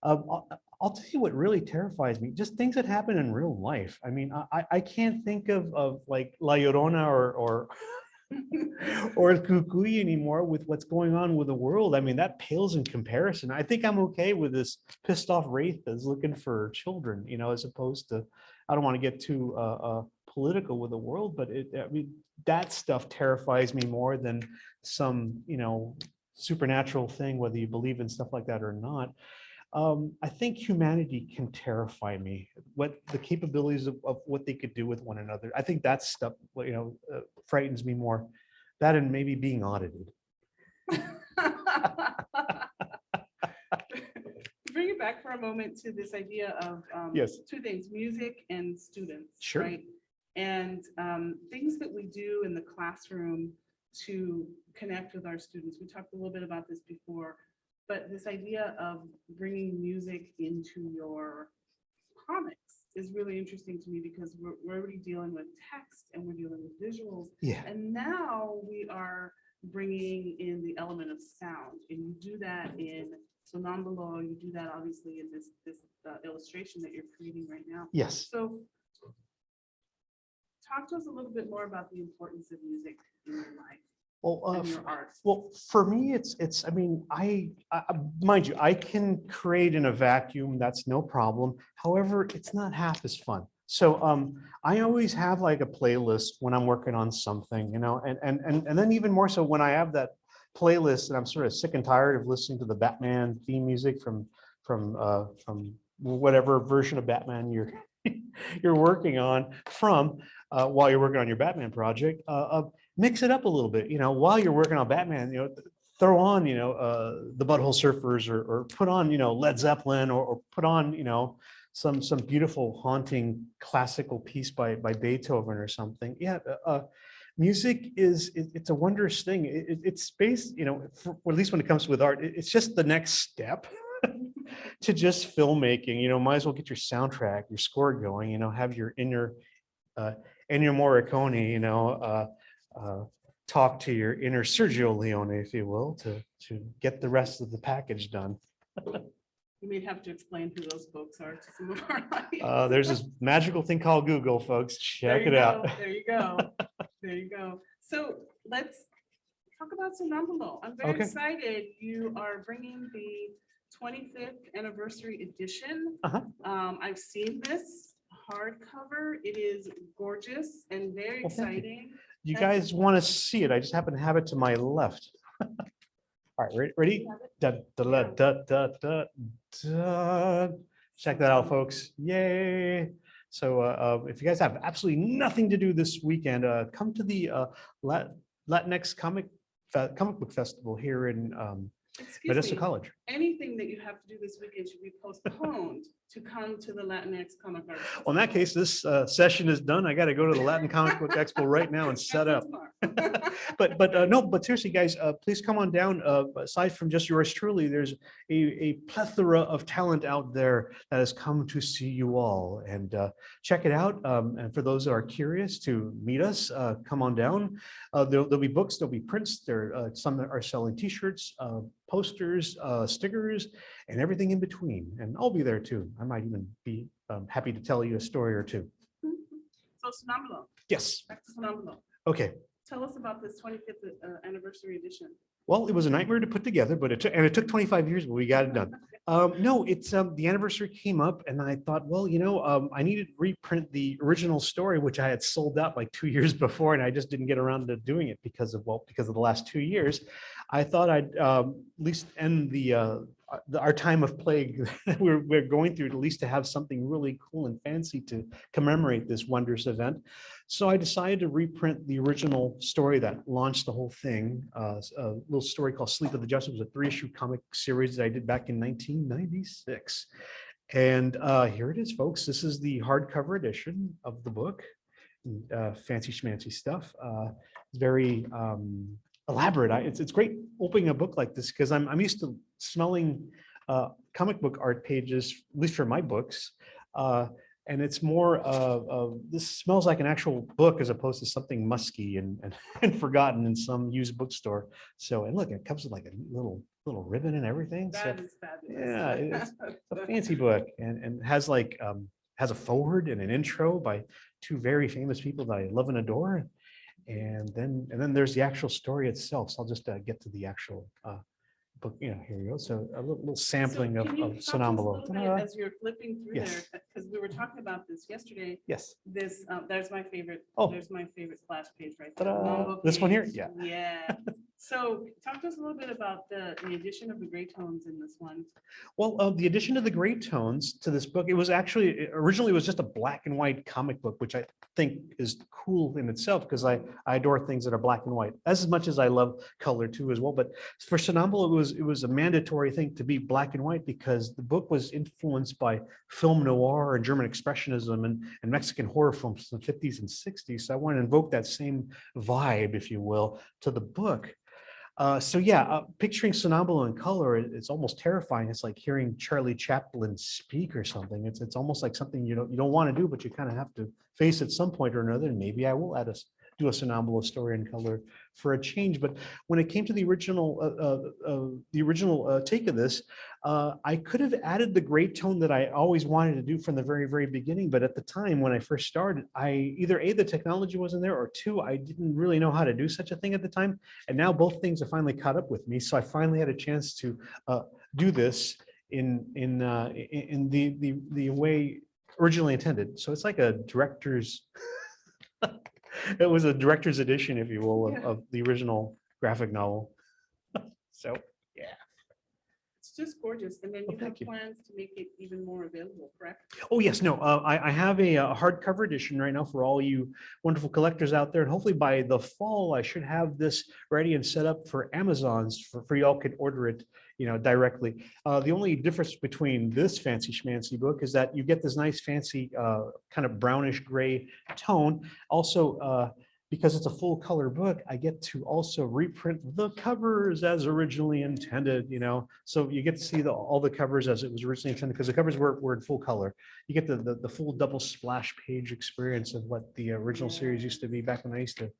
I'll tell you what really terrifies me: just things that happen in real life. I mean, I can't think of like La Llorona or or Cucuy anymore with what's going on with the world. I mean, that pales in comparison. I think I'm okay with this pissed off wraith that's looking for children, as opposed to, I don't want to get too political with the world, but I mean, that stuff terrifies me more than some, supernatural thing, whether you believe in stuff like that or not. I think humanity can terrify me. What the capabilities of what they could do with one another. I think that stuff, frightens me more. That and maybe being audited. Bring it back for a moment to this idea of Yes. 2 things: music and students. Sure. Right? And things that we do in the classroom to connect with our students. We talked a little bit about this before. But this idea of bringing music into your comics is really interesting to me, because we're already dealing with text and we're dealing with visuals. Yeah. And now we are bringing in the element of sound. And you do that in Sonambulo, you do that obviously in this illustration that you're creating right now. Yes. So talk to us a little bit more about the importance of music in your life. Well, your art. well, for me, it's. I mean, I mind you, I can create in a vacuum. That's no problem. However, it's not half as fun. So I always have like a playlist when I'm working on something, you know, and then even more so when I have that playlist and I'm sort of sick and tired of listening to the Batman theme music from whatever version of Batman you're working on while you're working on your Batman project. Mix it up a little bit, you know, while you're working on Batman, you know, throw on, you know, the Butthole Surfers or put on, you know, Led Zeppelin or put on, you know, some beautiful haunting classical piece by Beethoven or something. Yeah, music it's a wondrous thing. It's based, you know, or at least when it comes with art, it's just the next step to just filmmaking. You know, might as well get your soundtrack, your score going. You know, have your inner Ennio Morricone. You know, talk to your inner Sergio Leone, if you will, to get the rest of the package done. You may have to explain who those folks are to some of our audience. There's this magical thing called Google, folks. Check it out. There you go. There you go. So let's talk about Sonambulo. I'm very excited. You are bringing the 25th anniversary edition. I've seen this hardcover. It is gorgeous and very exciting. You guys want to see it? I just happen to have it to my left. All right, ready? Da, da, da, da, da, da, da. Check that out, folks. Yay. So if you guys have absolutely nothing to do this weekend, come to the Latinx Comic Book Festival here in Modesto College. Anything that you have to do this weekend should be postponed to come to the Latinx Comic Book Festival. Well, in that case, this session is done. I got to go to the Latin Comic Book Expo right now and set up. But seriously, guys, please come on down. Aside from just yours truly, there's a plethora of talent out there that has come to see you all, and check it out. And for those that are curious to meet us, come on down. There'll be books, there'll be prints. Some that are selling T-shirts, posters, stickers, and everything in between. And I'll be there too. I might even be happy to tell you a story or two. So Sonambulo. Yes. Back to Sonambulo. Okay. Tell us about this 25th anniversary edition. Well, it was a nightmare to put together, but it took 25 years, but we got it done. No, it's the anniversary came up and I thought, well, you know, I needed to reprint the original story, which I had sold out like 2 years before, and I just didn't get around to doing it because of the last 2 years. I thought I'd at least end our time of plague that we're going through, at least to have something really cool and fancy to commemorate this wondrous event. So I decided to reprint the original story that launched the whole thing. A little story called Sleep of the Just. It was a 3-issue comic series that I did back in 1996. And here it is, folks. This is the hardcover edition of the book. Fancy schmancy stuff. Very elaborate. It's great opening a book like this because I'm used to smelling comic book art pages, at least for my books. And it's more of this smells like an actual book as opposed to something musky and forgotten in some used bookstore. So, and look, it comes with like a little ribbon and everything. That is fabulous. Yeah, it's a fancy book and has like has a foreword and an intro by two very famous people that I love and adore. And then there's the actual story itself. So I'll just get to the actual book. You know, here you go. So a little sampling of Sonambulo. As you're flipping through Yes. there, because we were talking about this yesterday. Yes. This there's my favorite. Oh. There's my favorite splash page right there. Ta-da. Mambo This one here? page. Yeah. Yeah. So talk to us a little bit about the addition of the gray tones in this one. Well, the addition of the gray tones to this book, it was actually originally it was just a black and white comic book, which I think is cool in itself because I adore things that are black and white as much as I love color too as well. But for Sonambulo, it was a mandatory thing to be black and white because the book was influenced by film noir and German expressionism and Mexican horror films from the 50s and 60s. So I want to invoke that same vibe, if you will, to the book. So yeah, picturing Sonambulo in color, it's almost terrifying. It's like hearing Charlie Chaplin speak or something. It's almost like something you don't want to do, but you kind of have to face at some point or another. And maybe I will do a Sonambulo story in color for a change. But when it came to the original take of this, I could have added the gray tone that I always wanted to do from the very, very beginning. But at the time when I first started, either A, the technology wasn't there, or two, I didn't really know how to do such a thing at the time. And now both things have finally caught up with me. So I finally had a chance to do this in the way originally intended. So it's like a director's, it was a director's edition, if you will, Yeah. of the original graphic novel. So, yeah. It's just gorgeous. And then Well, you have thank you. plans to make it even more available, correct? Oh, yes, no, I have a hardcover edition right now for all you wonderful collectors out there. And hopefully by the fall, I should have this ready and set up for Amazon's for y'all can order it, directly. The only difference between this fancy schmancy book is that you get this nice fancy kind of brownish gray tone. Also, because it's a full color book, I get to also reprint the covers as originally intended, So you get to see all the covers as it was originally intended, because the covers were in full color. You get the full double splash page experience of what the original series used to be back when I used to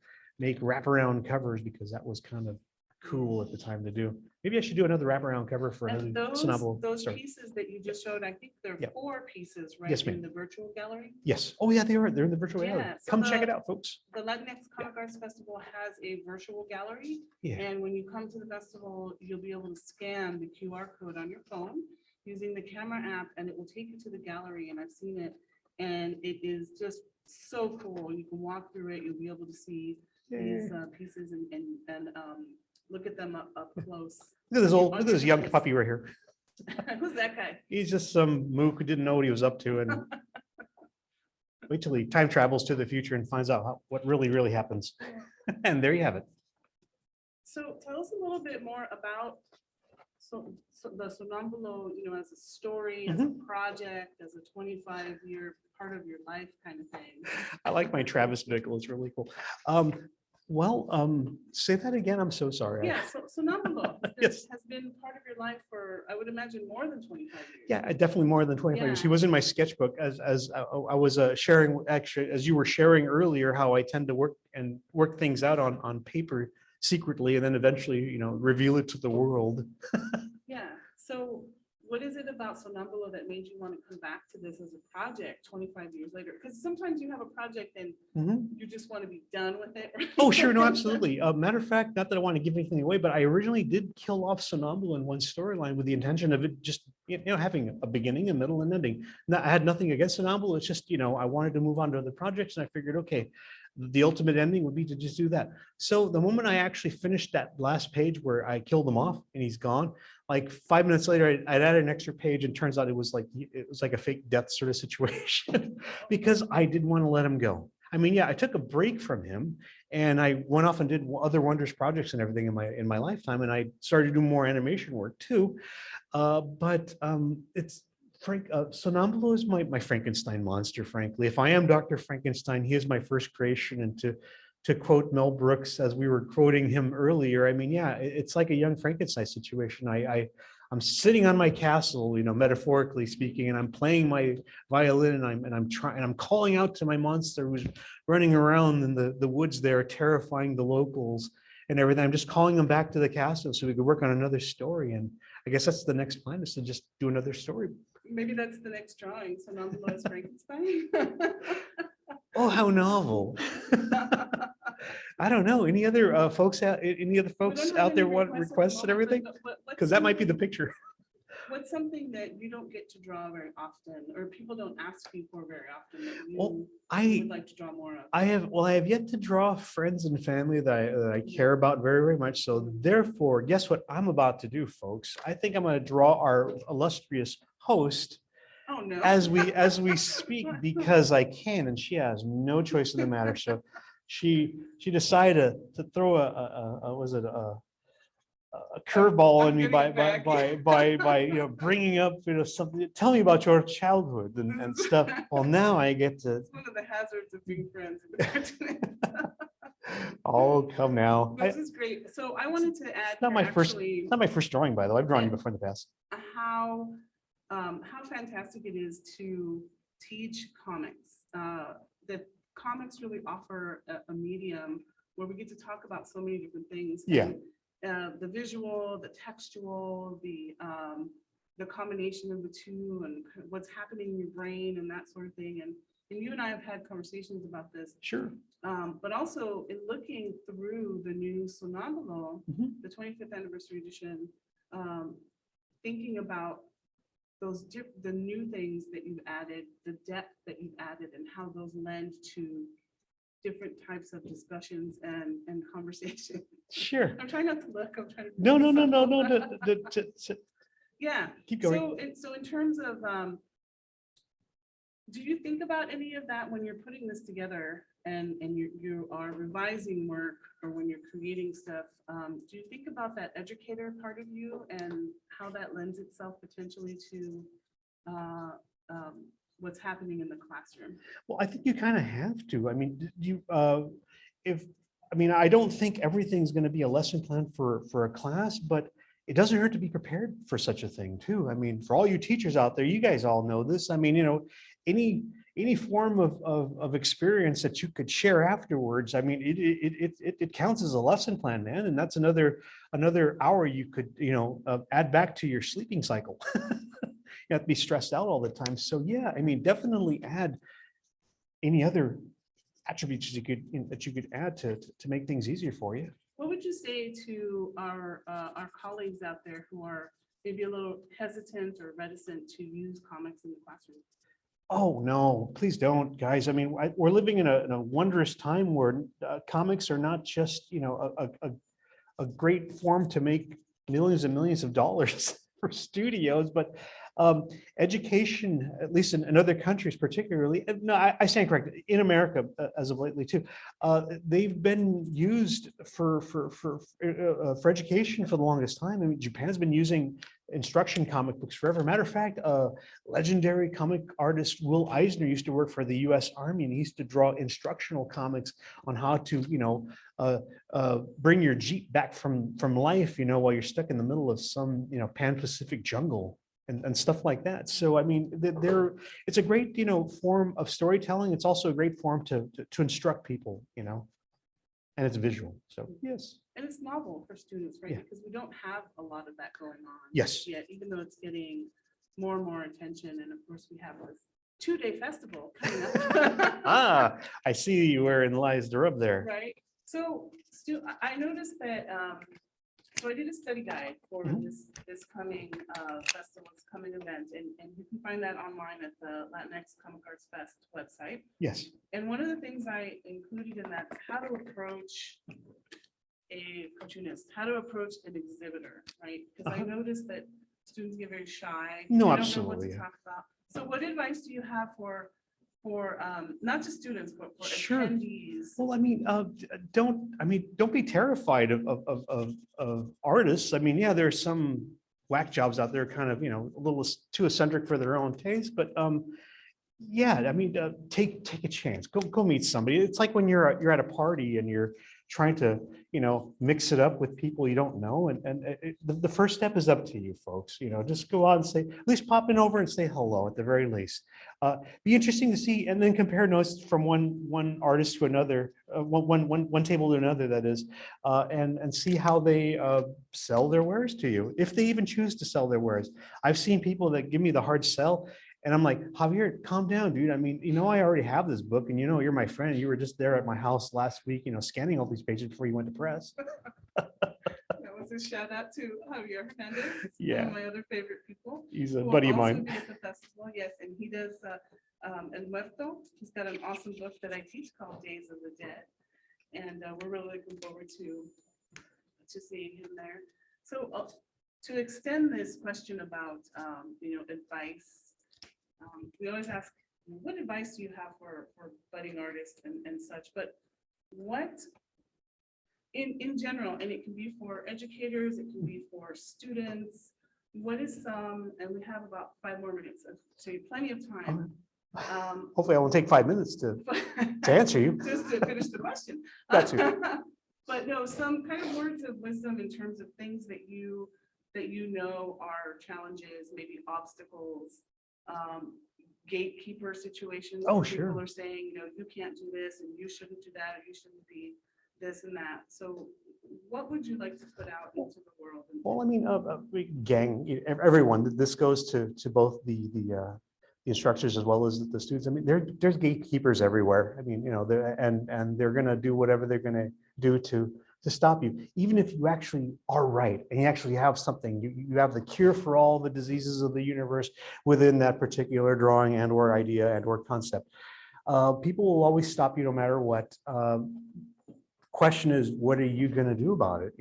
make wraparound covers, because that was kind of cool at the time to do. Maybe I should do another wraparound cover for And another those, Sonambolo those story. pieces that you just showed, I think there are Yep. 4 pieces, right? Yes, ma'am. In the virtual gallery. Yes. Oh, yeah, they are. They're in the virtual gallery. Yeah, so Come check the- it out, folks. The Latinx Comic Arts Festival has a virtual gallery. Yeah. And when you come to the festival, you'll be able to scan the QR code on your phone using the camera app, and it will take you to the gallery. And I've seen it, and it is just so cool. You can walk through it. You'll be able to see these pieces and look at them up close. Look at this young puppy right here. Who's that guy? He's just some mook who didn't know what he was up to, and wait till he time travels to the future and finds out what really happens. And there you have it. So tell us a little bit more about the Sonambolo, as a story, as a project, as a 25-year part of your life kind of thing. I like my Travis Bickle. It's really cool. Say that again. I'm so sorry. Yeah, so Sonambolo Yes. has been part of your life for, I would imagine, more than 25 years. Yeah, definitely more than 25 years. He Yeah. was in my sketchbook as I was sharing, actually, as you were sharing earlier, how I tend to work things out on paper secretly, and then eventually, reveal it to the world. Yeah, so what is it about Sonambolo that made you want to come back to this as a project 25 years later? Because sometimes you have a project and you just want to be done with it. right? Oh, sure. No, absolutely. Matter of fact, not that I want to give anything away, but I originally did kill off Sonambolo in one storyline with the intention of it just, having a beginning, a middle, and ending. Now, I had nothing against Sonambolo. It's just, I wanted to move on to other projects, and I figured, okay, the ultimate ending would be to just do that. So the moment I actually finished that last page where I killed him off and he's gone, like 5 minutes later, I'd added an extra page, and turns out it was like a fake death sort of situation because I didn't want to let him go. I mean, yeah, I took a break from him, and I went off and did other wondrous projects and everything in my lifetime, and I started doing more animation work too. But it's Sonambolo is my Frankenstein monster. Frankly, if I am Dr. Frankenstein, he is my first creation, and to quote Mel Brooks, as we were quoting him earlier, I mean, yeah, it's like a young Frankenstein situation. I'm sitting on my castle, metaphorically speaking, and I'm playing my violin, and I'm calling out to my monster who's running around in the woods there, terrifying the locals and everything. I'm just calling him back to the castle so we could work on another story. And I guess that's the next plan, is to just do another story. Maybe that's the next drawing, Sonambolo as Frankenstein. Oh, how novel. I don't know. Any other folks out there want requests and everything? Because that might be the picture. What's something that you don't get to draw very often, or people don't ask you for very often, that you Well, would like to draw more of? I have yet to draw friends and family that I care about very much. So therefore, guess what I'm about to do, folks? I think I'm going to draw our illustrious host Oh, no. as we speak, because I can, and she has no choice in the matter. So she decided to throw a curveball on me by bringing up something. Tell me about your childhood and stuff. Well, now I get to. It's one of the hazards of being friends. in the cartoon. Oh, come now. This is great. So I wanted to add. Not my first. actually, Not my first drawing, by the way. I've drawn you before in the past. how fantastic it is to teach comics. That comics really offer a medium where we get to talk about so many different things. Yeah. And, the visual, the textual, the combination of the two, and what's happening in your brain and that sort of thing. And you and I have had conversations about this. Sure. But also in looking through the new Sonambolo, Mhm. the 25th anniversary edition, thinking about the new things that you've added, the depth that you've added, and how those lend to different types of discussions and conversation. Sure. I'm trying not to look, I'm trying to. No, no, no, no, no. Yeah. Keep going. So in terms of, do you think about any of that when you're putting this together and you are revising work or when you're creating stuff? Do you think about that educator part of you and how that lends itself potentially to what's happening in the classroom? Well, I think you kind of have to. I mean, I don't think everything's going to be a lesson plan for a class, but it doesn't hurt to be prepared for such a thing too. I mean, for all you teachers out there, you guys all know this. I mean, any form of experience that you could share afterwards, I mean, it counts as a lesson plan, man. And that's another hour you could, add back to your sleeping cycle. You have to be stressed out all the time. So yeah, I mean, definitely add any other attributes that you could add to make things easier for you. What would you say to our colleagues out there who are maybe a little hesitant or reticent to use comics in the classroom? Oh, no, please don't, guys. I mean, we're living in a wondrous time where comics are not just, a great form to make millions and millions of dollars for studios, but education, at least in other countries particularly, no, I stand corrected, in America as of lately too, they've been used for education for the longest time. I mean, Japan's been using instruction comic books forever. Matter of fact, legendary comic artist Will Eisner used to work for the US Army, and he used to draw instructional comics on how to, bring your Jeep back from life, while you're stuck in the middle of some, Pan-Pacific jungle and stuff like that. So, I mean, it's a great, form of storytelling. It's also a great form to instruct people, and it's visual. So, yes. And it's novel for students, right? Yeah. Because we don't have a lot of that going on. Yes. Yet, even though it's getting more and more attention. And of course, we have this 2-day festival coming up. I see wherein lies the rub there. Right. So I noticed that, so I did a study guide for this coming festival, this coming event, and you can find that online at the Latinx Comic Arts Fest website. Yes. And one of the things I included in that is how to approach a cartoonist, how to approach an exhibitor, right? Because I noticed that students get very shy. No, they absolutely. Don't know what to talk about. So what advice do you have for not just students, but for Sure. attendees? Well, I mean, don't be terrified of artists. I mean, yeah, there's some whack jobs out there, kind of, a little too eccentric for their own taste, but yeah, I mean, take a chance. Go meet somebody. It's like when you're at a party and you're trying to, mix it up with people you don't know. And the first step is up to you, folks. Just go out and say, at least pop in over and say hello at the very least. Be interesting to see, and then compare notes from one artist to another, one table to another, that is, and see how they sell their wares to you, if they even choose to sell their wares. I've seen people that give me the hard sell. And I'm like, Javier, calm down, dude. I mean, I already have this book, and you're my friend. You were just there at my house last week, scanning all these pages before you went to press. That was a shout out to Javier Hernandez, Yeah. one of my other favorite people. He's a who will buddy of also mine. be at the festival, yes, and he does El Muerto. He's got an awesome book that I teach called Days of the Dead, and we're really looking forward to seeing him there. So to extend this question about advice. We always ask, what advice do you have for budding artists and such? But what, in general, and it can be for educators, it can be for students, what is some, and we have about 5 more minutes, so you have plenty of time. Hopefully I won't take 5 minutes to answer you. Just to finish the question. Got you. But no, some kind of words of wisdom in terms of things that you are challenges, maybe obstacles, gatekeeper situations. Oh, where sure. People are saying, you can't do this and you shouldn't do that, or you shouldn't be this and that. So what would you like to put out into the world? Well, I mean, gang, everyone, this goes to both the instructors as well as the students. I mean, there's gatekeepers everywhere. I mean, and they're going to do whatever they're going to do to to stop you. Even if you actually are right and you actually have something, you have the cure for all the diseases of the universe within that particular drawing and or idea and or concept. People will always stop you no matter what. Question is, what are you going to do about it?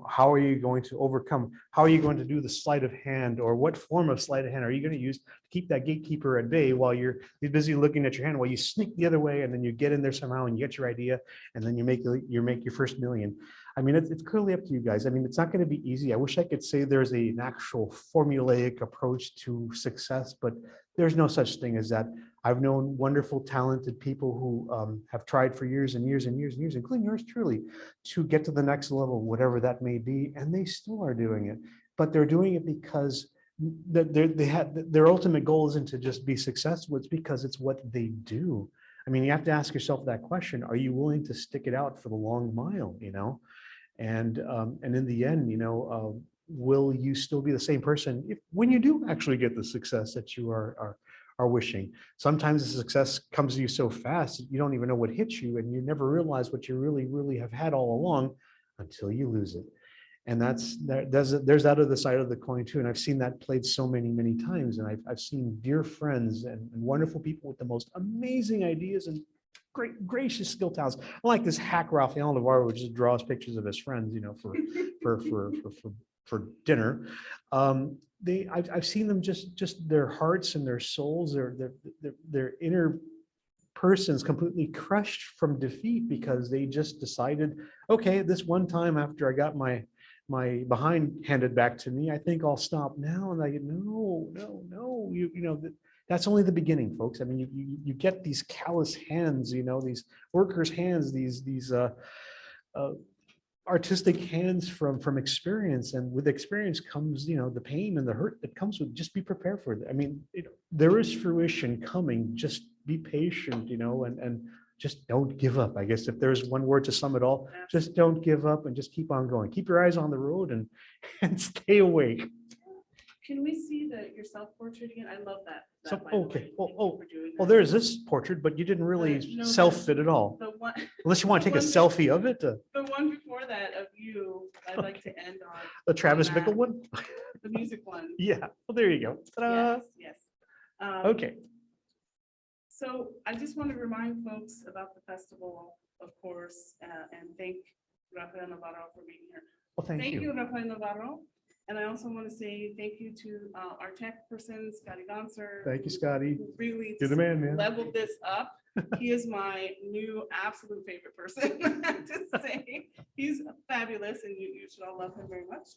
How are you going to overcome? How are you going to do the sleight of hand, or what form of sleight of hand are you going to use to keep that gatekeeper at bay while you're busy looking at your hand, while you sneak the other way and then you get in there somehow and you get your idea and then you make your first million. I mean, it's clearly up to you guys. I mean, it's not going to be easy. I wish I could say there's an actual formulaic approach to success, but there's no such thing as that. I've known wonderful, talented people who have tried for years and years and years and years, including yours truly, to get to the next level, whatever that may be, and they still are doing it. But they're doing it because their ultimate goal isn't to just be successful. It's because it's what they do. I mean, you have to ask yourself that question: are you willing to stick it out for the long mile? And in the end, will you still be the same person when you do actually get the success that you are wishing? Sometimes the success comes to you so fast that you don't even know what hits you, and you never realize what you really have had all along until you lose it. And there's that other side of the coin too. And I've seen that played so many times. And I've seen dear friends and wonderful people with the most amazing ideas and great, gracious skill talents. Like this hack Rafael Navarro, who just draws pictures of his friends, for dinner. I've seen them just their hearts and their souls, their inner persons completely crushed from defeat because they just decided, okay, this one time after I got my behind handed back to me, I think I'll stop now. And I get, no, that's only the beginning, folks. I mean, you get these callous hands, these workers' hands, these artistic hands from experience, and with experience comes the pain and the hurt that comes with. Just be prepared for it. I mean, there is fruition coming. Just be patient, and just don't give up. I guess if there's one word to sum it all, just don't give up and just keep on going. Keep your eyes on the road and stay awake. Can we see your self-portrait again? I love that. So, by the okay. way. Thank you for doing Well, that. there's this portrait, but you didn't really No, self-fit at all. The one, Unless you want to take a one- selfie of it. the one before that of you, I'd like to end on The Travis that. Bickle one? the music one. Yeah. Well, there you go. Ta-da. Yes. Okay. So I just want to remind folks about the festival, of course, and thank Rafael Navarro for being here. Well, thank you. Rafael Navarro. And I also want to say thank you to our tech person, Scotty Gonser. Thank you, Scotty. Who really You're the man, man. leveled this up. He is my new absolute favorite person to say. He's fabulous, and you should all love him very much.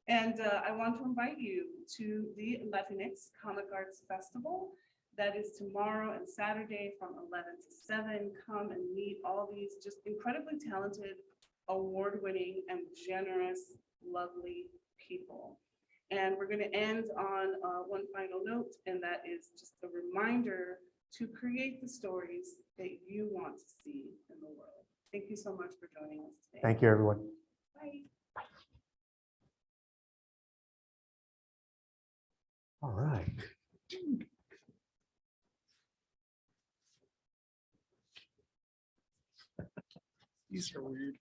And I want to invite you to the Latinx Comic Arts Festival. That is tomorrow and Saturday from 11 to 7. Come and meet all these just incredibly talented, award-winning, and generous, lovely people. And we're going to end on one final note, and that is just a reminder to create the stories that you want to see in the world. Thank you so much for joining us today. Thank you, everyone. Bye. All right. These are weird.